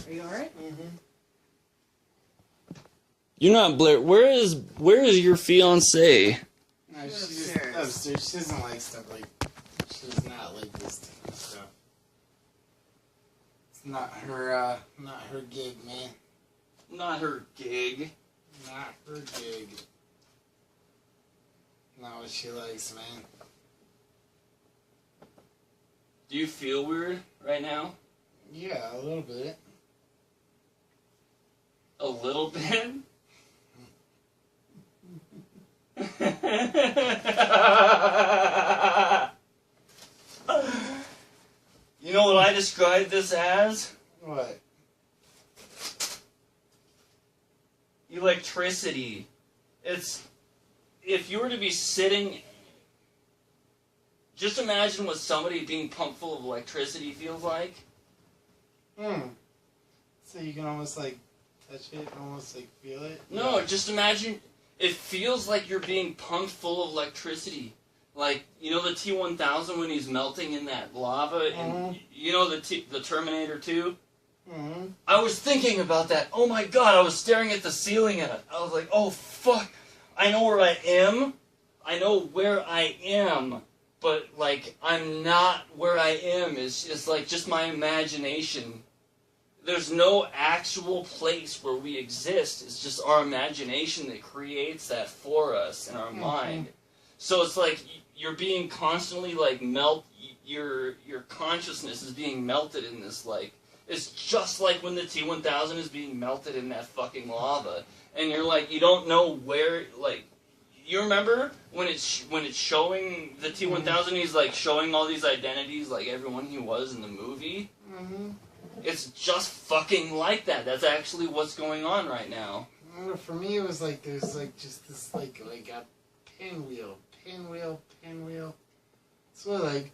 Are you alright? Mm-hmm. You're not Blair. Where is your fiancée? No, she's just upstairs. She doesn't like stuff like... She does not like this type of stuff. It's not her gig, man. Not her gig. Not her gig. Not what she likes, man. Do you feel weird right now? Yeah, a little bit. A little bit? You know what I described this as? What? Electricity. It's... If you were to be sitting... Just imagine what somebody being pumped full of electricity feels like. So you can almost like touch it, almost like feel it? No, just imagine... It feels like you're being pumped full of electricity. Like, you know the T-1000 when he's melting in that lava? And you know the Terminator 2? Mm-hmm. I was thinking about that. Oh my god, I was staring at the ceiling and I was like, oh fuck. I know where I am. I know where I am. But, like, I'm not where I am. It's like just my imagination. There's no actual place where we exist. It's just our imagination that creates that for us in our mind. So it's like you're being constantly, like, your consciousness is being melted in this, like... It's just like when the T-1000 is being melted in that fucking lava. And you're like, you don't know where, like... You remember when it's showing the T-1000, he's, like, showing all these identities, like everyone he was in the movie? Mm-hmm. It's just fucking like that. That's actually what's going on right now. For me, it was like, there's, like, just this, like a pinwheel. So, like...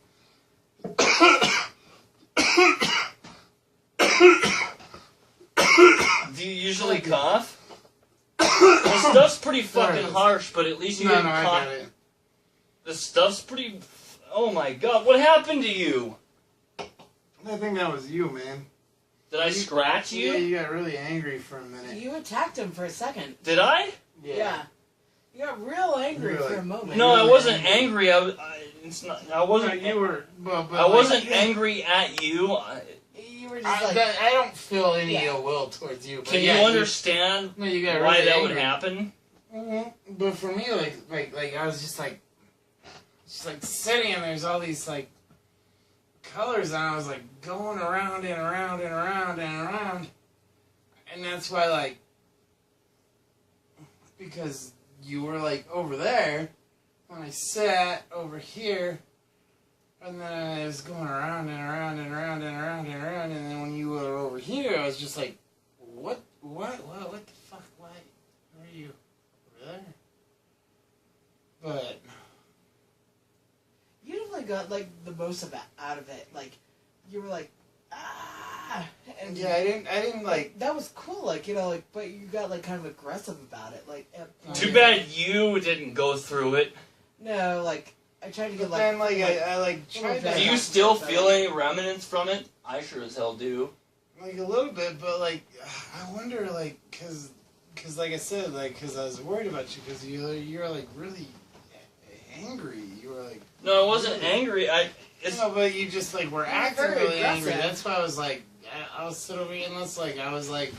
Do you usually cough? The stuff's pretty fucking harsh, but at least you didn't cough. I got it. The stuff's pretty... Oh my god, what happened to you? I think that was you, man. Did I scratch you? Yeah, you got really angry for a minute. You attacked him for a second. Did I? Yeah. You got real angry for a moment. No, I wasn't angry. I wasn't... You were... I wasn't angry at you. You were just like... I don't feel any ill will towards you. But Can you understand you got why really that angry. would happen? Mm-hmm. But for me, like I was just like sitting and there's all these like colors and I was like going around and around and around and around, and that's why like because you were like over there and I sat over here. And then I was going around and around and around and around and around, and then when you were over here, I was just like, what the fuck, why are you over there? But... You definitely got, like, the most out of it. Like, you were like, ah! And yeah, I didn't, like... That was cool, like, you know, like, but you got, like, kind of aggressive about it. Like, Too bad you didn't go through it. No, like... I tried to get like... Then, like, I tried to... Do you still feel any remnants from it? I sure as hell do. Like, a little bit, but, like, I wonder, like, cause like I said, like, cause I was worried about you, cause you're like, really angry. You were, like... No, I wasn't angry. No, but you just, like, were acting really angry. That's why I was, like, I was sort of reading this, like, I was, like,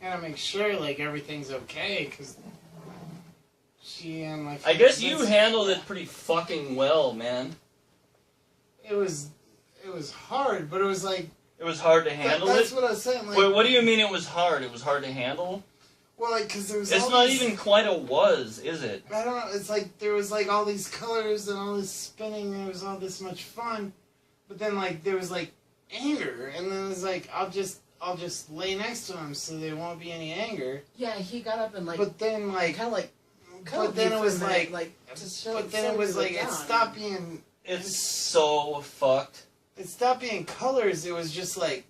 gotta make sure, like, everything's okay, cause... I guess you handled it pretty fucking well, man. It was hard, but it was like... It was hard to handle That's what I was saying. Like, wait, what do you mean it was hard? It was hard to handle? Well, like, because there was It's not even quite a was, is it? I don't know. It's like, there was, like, all these colors and all this spinning, and it was all this much fun. But then, like, there was, like, anger, and then it was like, I'll just lay next to him so there won't be any anger. Yeah, he got up and, like... But then, like... Kind of, like... But then it was like, but then it was like, it stopped being... It's so fucked. It stopped being colors, it was just like...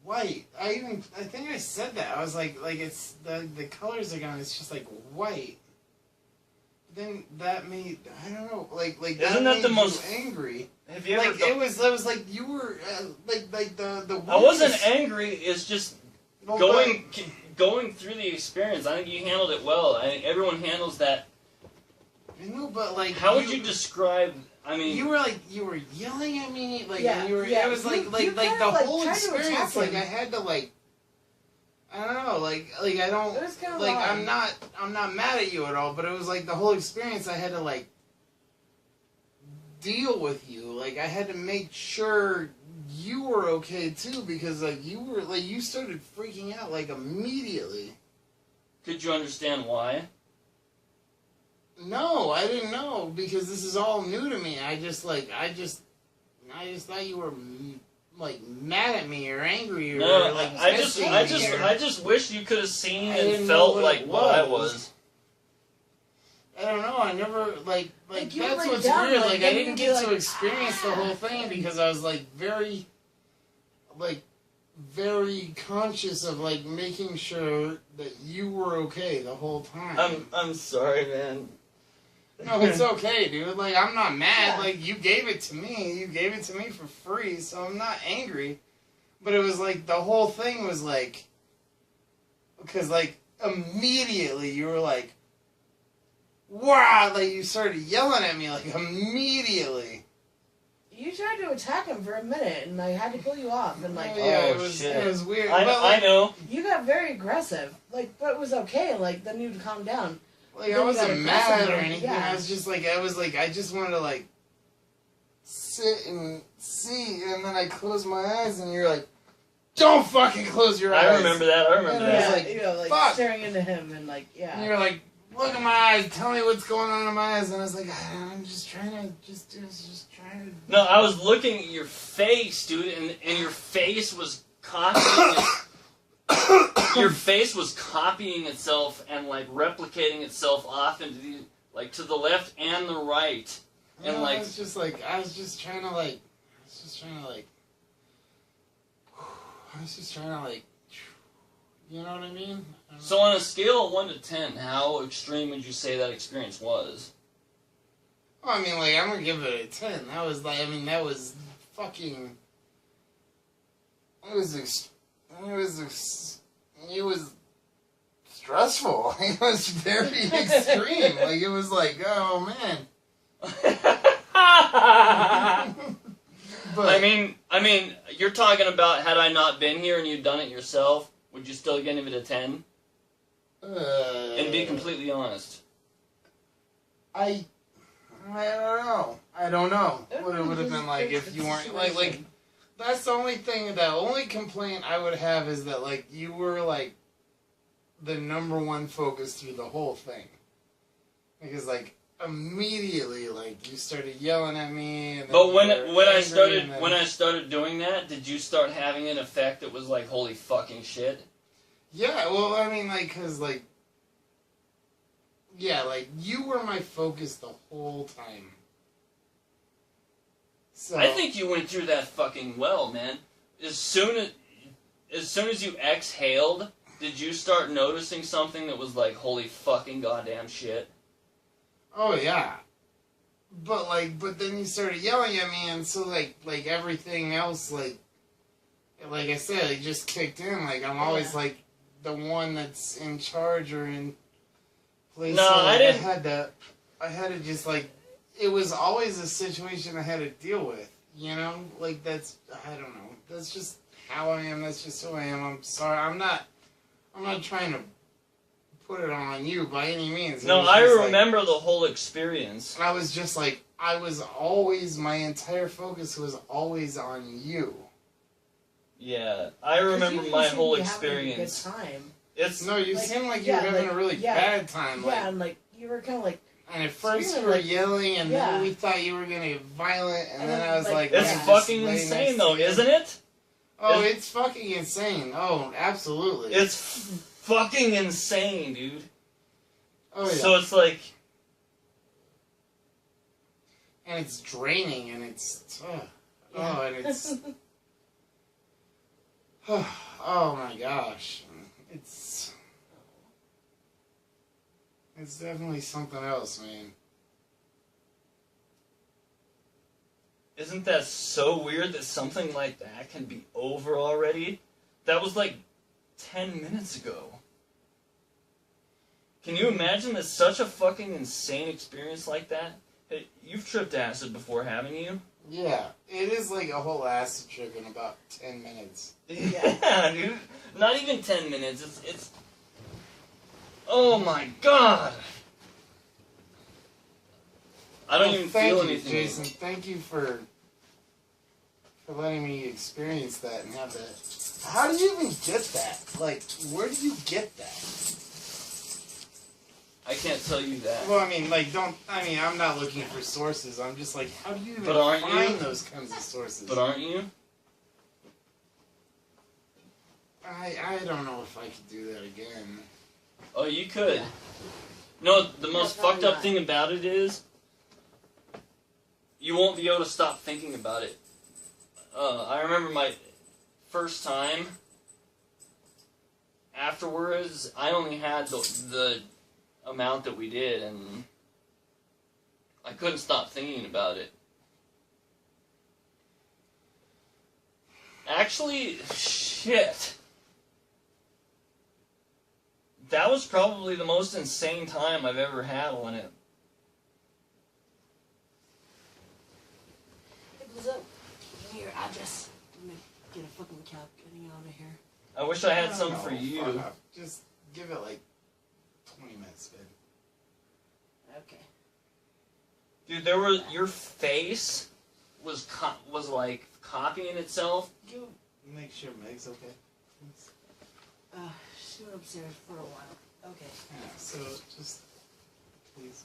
white. I think I said that. I was like it's, the colors are gone, it's just like white. Then that made, I don't know, like Isn't that the most angry. Have you like ever? it was like you were like the. I wasn't weirdest- angry. It's just Well, going through the experience. I think you handled it well. I think everyone handles that. I know, but like. How would you describe? I mean, you were yelling at me, like Yeah, you were. yeah. It was You the kinda, like, whole tried to experience. attack Like him. I had to like. I don't know, like I don't It was kinda like odd. I'm not mad at you at all, but it was like the whole experience. I had to like deal with you. Like I had to make sure you were okay too, because like you started freaking out like immediately. could you understand why? No, I didn't know, because this is all new to me. I just thought you were like mad at me or angry or No, like I just wish you could have seen and felt like what I was. I don't know. I never like Like, you that's were what's down, weird. like, Like I then didn't you'd get be to like, experience the whole thing because I was like very conscious of like making sure that you were okay the whole time. I'm sorry, man. No, it's okay, dude. Like, I'm not mad. Yeah. Like, you gave it to me. You gave it to me for free, so I'm not angry. But it was like, the whole thing was like, because like, immediately you were like, wow, like, you started yelling at me, like, immediately. You tried to attack him for a minute, and I had to pull you off, and like, Oh, yeah, Oh, shit. it was weird. I but, like, know. you got very aggressive. Like, but it was okay. Like, then you'd calm down. Like, Then I you wasn't got mad aggressive, or anything. yeah. I just wanted to, like, sit and see, and then I closed my eyes, and you're like, don't fucking close your eyes. I remember that. I remember Yeah. that. Yeah, like, you know, like fuck. staring into him, and like, yeah. And you're like, look at my eyes, tell me what's going on in my eyes. And I was like, I'm just trying to, just trying to. No, I was looking at your face, dude, and your face was copying. Your face was copying itself and like replicating itself off into the like to the left and the right, and No, like I was just trying to you know what I mean? so on a scale of 1 to 10, how extreme would you say that experience was? Well, I mean, like, I'm gonna give it a 10. That was like, I mean, that was fucking. It was stressful. It was very extreme. Like, it was like, oh man. But I mean, you're talking about had I not been here and you'd done it yourself, would you still give it a 10? And be completely honest. I don't know what it would have been like if you weren't like. That's the only thing. The only complaint I would have is that like you were like the number one focus through the whole thing, because like immediately like you started yelling at me. And then But you when were I angry, and then- when I started doing that, did you start having an effect that was like holy fucking shit? Yeah, well, I mean, like, cause like, yeah, like you were my focus the whole time. So I think you went through that fucking well, man. As soon as you exhaled, did you start noticing something that was like holy fucking goddamn shit? Oh yeah, but then you started yelling at me, and so like everything else like I said, it just kicked in. Like I'm always like the one that's in charge or in place. No, so, I like, didn't. I had to just like. It was always a situation I had to deal with. You know, like that's I don't know. That's just how I am. That's just who I am. I'm sorry. I'm not trying to put it on you by any means. It No, was I just, like, remember the whole experience. I was just like, I was always, my entire focus was always on you. Yeah, I remember my whole experience. Having a good time. It's No, you Like, seemed like you were yeah, having like, a really yeah, bad time. Like, Yeah, and like you were kind of like. and at first screaming, you were like, yelling, and yeah. then we thought you were going to get violent, and then I was like, it's Yeah. just fucking lay insane next though, to you. isn't it? Oh, it's fucking insane. Oh, absolutely. It's fucking insane, dude. Oh, yeah. So it's like, And it's draining, and it's... Oh, and it's... Oh my gosh. It's definitely something else, man. Isn't that so weird that something like that can be over already? That was like 10 minutes ago. Can you imagine that such a fucking insane experience like that? Hey, you've tripped acid before, haven't you? Yeah, it is like a whole acid trip in about 10 minutes. Yeah, dude. Not even 10 minutes. It's. Oh my god! I don't even feel anything. Jason. Thank you for letting me experience that and have that. How do you even get that? Like, where do you get that? I can't tell you that. Well, I mean, like, I'm not looking for sources. I'm just like, how do you even But find those kinds of sources? But aren't you? I don't know if I could do that again. Oh, you could. No, the most fucked up thing about it is you won't be able to stop thinking about it. I remember my first time. Afterwards, I only had the amount that we did, and I couldn't stop thinking about it. Actually, shit. That was probably the most insane time I've ever had on it. Hey, what's up? Give me your address. I'm gonna get a fucking cab getting out of here. I wish I had some for you. Fuck up. Just give it like 20 minutes, babe. Okay. Dude, your face was like copying itself. You make sure Meg's okay. She went upstairs for a while. Okay. Yeah, so just please.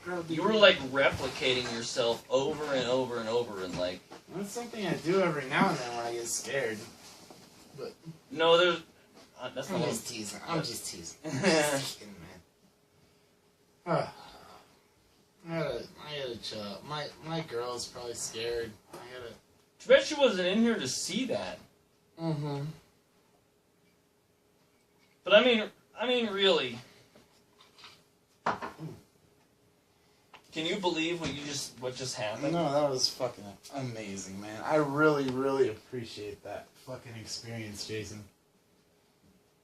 Girl, You were like replicating yourself over and over and over, and like. That's something I do every now and then when I get scared. But No, there's. That's I'm not. just teasing. I'm just teasing. I'm just kidding, man. I gotta chill out. My girl's probably scared. I gotta. I bet she wasn't in here to see that. Mm-hmm. But I mean, really. Can you believe what just happened? No, that was fucking amazing, man. I really, really appreciate that fucking experience, Jason.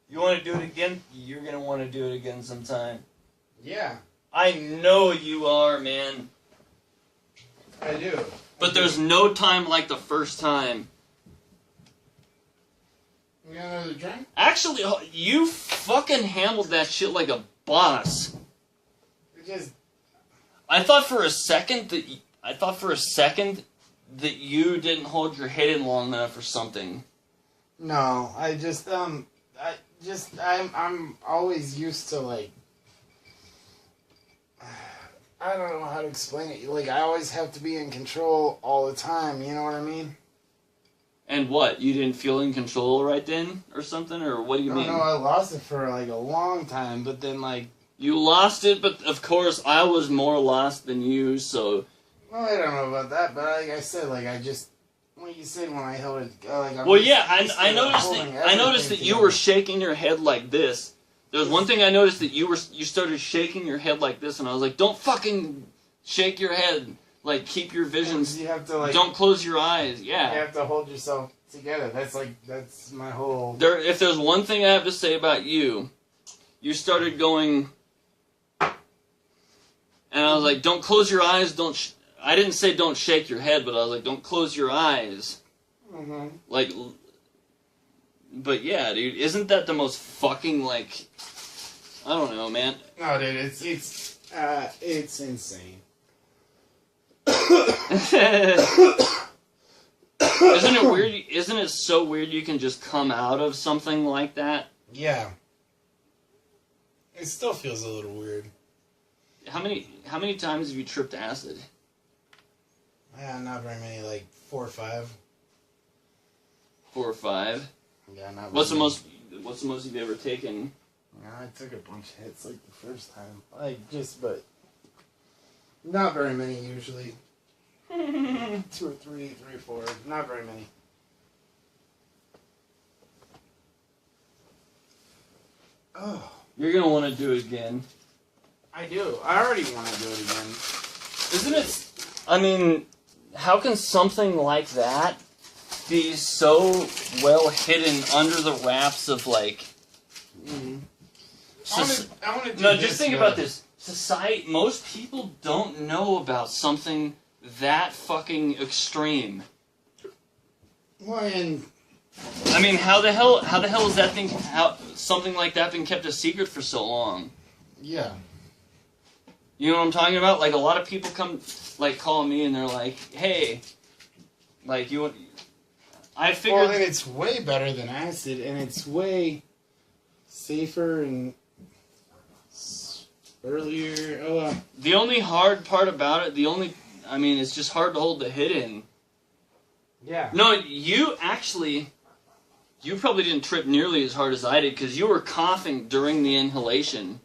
You want to do it again? You're gonna want to do it again sometime. Yeah. I know you are, man. I do. But there's no time like the first time. You got another drink? Actually, you fucking handled that shit like a boss. It just. I thought for a second that you didn't hold your head in long enough or something. No, I'm always used to, like, I don't know how to explain it. Like, I always have to be in control all the time, you know what I mean? And what? You didn't feel in control right then or something? Or what do you mean? No, I lost it for, like, a long time, but then, like... You lost it, but of course I was more lost than you, so... Well, I don't know about that, but like I said, like, I just... Like you said, when I held it... like, well, yeah, I noticed that you were shaking your head like this. There was one thing I noticed that you started shaking your head like this, and I was like, don't fucking shake your head. Like, keep your visions... You have to, like... Don't close your eyes, yeah. You have to hold yourself together. That's my whole... If there's one thing I have to say about you, you started going... And I was like, don't close your eyes, I didn't say don't shake your head, but I was like, don't close your eyes. Mm-hmm. Like, but yeah, dude, isn't that the most fucking, like, I don't know, man. No, dude, it's insane. Isn't it weird, isn't it so weird you can just come out of something like that? Yeah. It still feels a little weird. How many times have you tripped acid? Yeah, not very many, like 4 or 5. 4 or 5? Yeah, not. What's the most you've ever taken? Yeah, I took a bunch of hits like the first time. But not very many usually. 2 or 3 or 4. Not very many. Oh. You're gonna want to do it again. I do. I already want to do it again. Isn't it? I mean, how can something like that be so well hidden under the wraps of like? I want to do No, this, just think about this. Society. Most people don't know about something that fucking extreme. When I mean, how the hell is that thing? How something like that been kept a secret for so long? yeah. You know what I'm talking about? Like a lot of people come, like call me and they're like, "Hey, like you want." I figured. Well, and it's way better than acid, and it's way safer and earlier. Oh, The only hard part about it, I mean, it's just hard to hold the hidden. yeah. No, you probably didn't trip nearly as hard as I did because you were coughing during the inhalation.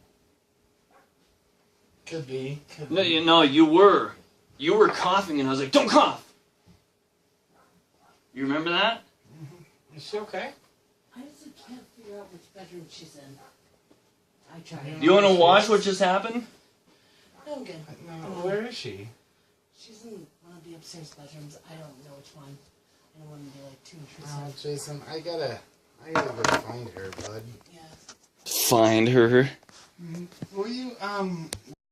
Could be. No, you were. You were coughing, and I was like, "Don't cough." You remember that? Is she okay? I just can't figure out which bedroom she's in. I tried. You want to watch what just happened? No, I'm good. No, where is she? She's in one of the upstairs bedrooms. I don't know which one. I don't want to be like too Oh, intrusive. Jason, I gotta go find her, bud. Yeah. Find her. Will you